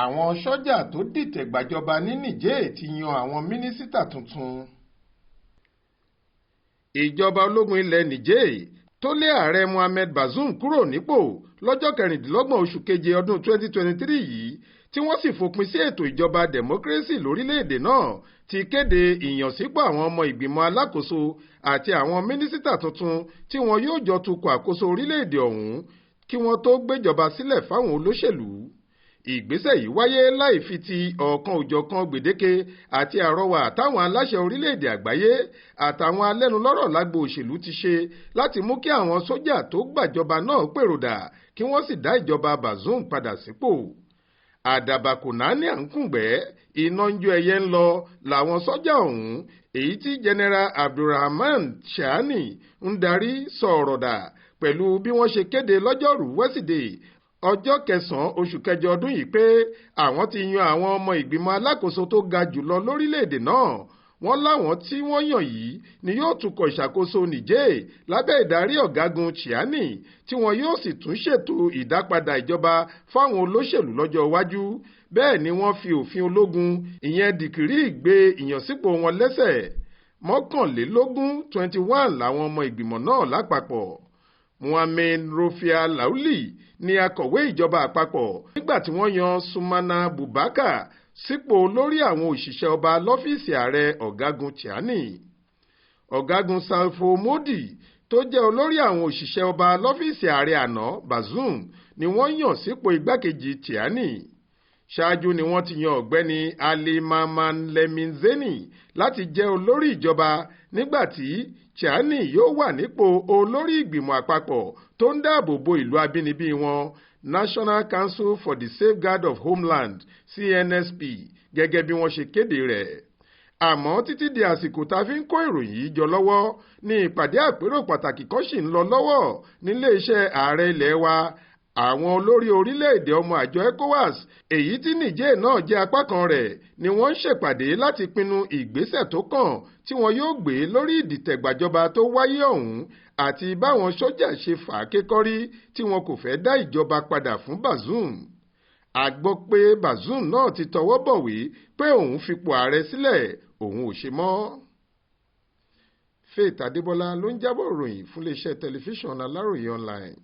Àwọn Ṣọja tó dìtẹ̀-gbàjọba ní Niger ti yan àwọn mínísítà tuntun. Ìjọba ológun ilẹ̀ Niger tó lé ààrẹ Mohamed Bazoum kúrò nípò lọ́jọ́ 26 oṣù keje ọdún 2023 yìí tí wọ́n sì fòpin sí ètò ìjọba democracy lórílẹ̀‐èdè náà ti kéde ìyànsípò àwọn ọmọ ìgbìmọ̀ alákòóso àti àwọn mínísítà tuntun tí wọn yóò jọ tukọ̀ àkóso orílẹ̀‐èdè ọ̀hún kí wọ́n tó gbéjọba sílẹ̀ fáwọn olóṣèlú. Ìgbésẹ̀ yìí wáyé láì fi ti ọ̀kan-ò-jọ̀kan gbèdéke àti àrọwà táwọn aláṣẹ orílẹ̀-èdè àgbáyé àtàwọn alẹ́nulọ́rọ̀ lágbo òṣèlú ti ṣe láti mú kí àwọn sójà tó gbàjọba náà pèròdà kí wọ́n sì dá ìjọba Bazoum padà sípò. Àdàbà kò náání à ń kùngbẹ́, iná ń jó ẹyẹ ń lọ làwọn sójà ọ̀hún èyí tí General Abdulrahman Chiani ń darí sọ̀rọ̀ dà pẹ̀lú bí wọ́n ṣe kéde lọ́jọ́rùú wẹ́sídẹ̀ẹ́ ọjọ́ 9 oṣù kẹjọ ọdún yìí pé àwọn ti yan àwọn ọmọ ìgbìmọ̀ alákòóso tó ga jùlọ lórílẹ̀‐èdè náà. Wọ́n láwọn tí wọ́n yàn yìí ni yóò tukọ̀ ìṣàkóso Niger lábẹ́ ìdarí ọ̀gágun Chiani tí wọn yóò sì tún ṣètò ìdápadà ìjọba fáwọn olóṣèlú lọ́jọ́ iwájú. Bẹ́ẹ̀ ni wọ́n fi òfin ológun ìyẹn dìkìrí gbé ìyànsípò wọn lẹ́sẹ̀. 21 làwọn ọmọ ìgbìmọ̀ náà lápapọ̀. Mohamed Rofia Lauli ni akọ̀wé ìjọba àpapọ̀ nígbà tí wọ́n yan Sumana Bubakar sípò olórí àwọn òṣìṣẹ́ ọba lọ́fíìsì ààrẹ ọ̀gágun Chiani. Ọ̀gágun Salfo Modi tó jẹ́ olórí àwọn òṣìṣẹ́ ọba lọ́fíìsì ààrẹ àná Bazoum ni wọ́n yàn sípò igbákejì Chiani. Ṣáájú ni wọ́n ti yan ọ̀gbẹ́ni Ali Maman Leminzeni láti jẹ́ olórí ìjọba nígbà tí Chiani yóò wà nípò olórí ìgbìmọ̀ àpapọ̀ tó ń dáàbò bo ìlú abínibí wọn National Council for the Safeguard of Homeland CNSP gẹ́gẹ́ bí wọ́n ṣe kéde rẹ̀. Àmọ́ títí di àsìkò tá a fi ń kó ìròyìn yìí jọ lọ́wọ́ ní ìpàdé àpérò pàtàkì kan ṣì ń lọ lọ́wọ́ nílé iṣẹ́ ààrẹ ilẹ̀ wa. Àwọn olórí orílẹ̀-èdè ọmọ àjọ ECOWAS èyí tí Niger náà jẹ́ apá kan rẹ̀ ni wọ́n ń ṣèpàdé láti pinnu ìgbésẹ̀ tó kàn tí wọn yóò gbé lórí ìdìtẹ̀-gbàjọba tó wáyé ọ̀hún àti báwọn sójà ṣe fà á kékọ́rí tí wọn kò fẹ́ dá ìjọba padà fún Bazoum. A gbọ́ pé Bazoum náà ti tọwọ́ bọ̀wé pé òun fipò ààrẹ sílẹ̀ òun ò ṣe mọ́. Faith Adébọ́lá ló ń jábọ̀ ròyìn fún iléeṣẹ́ tẹlifíṣàn Aláròye online.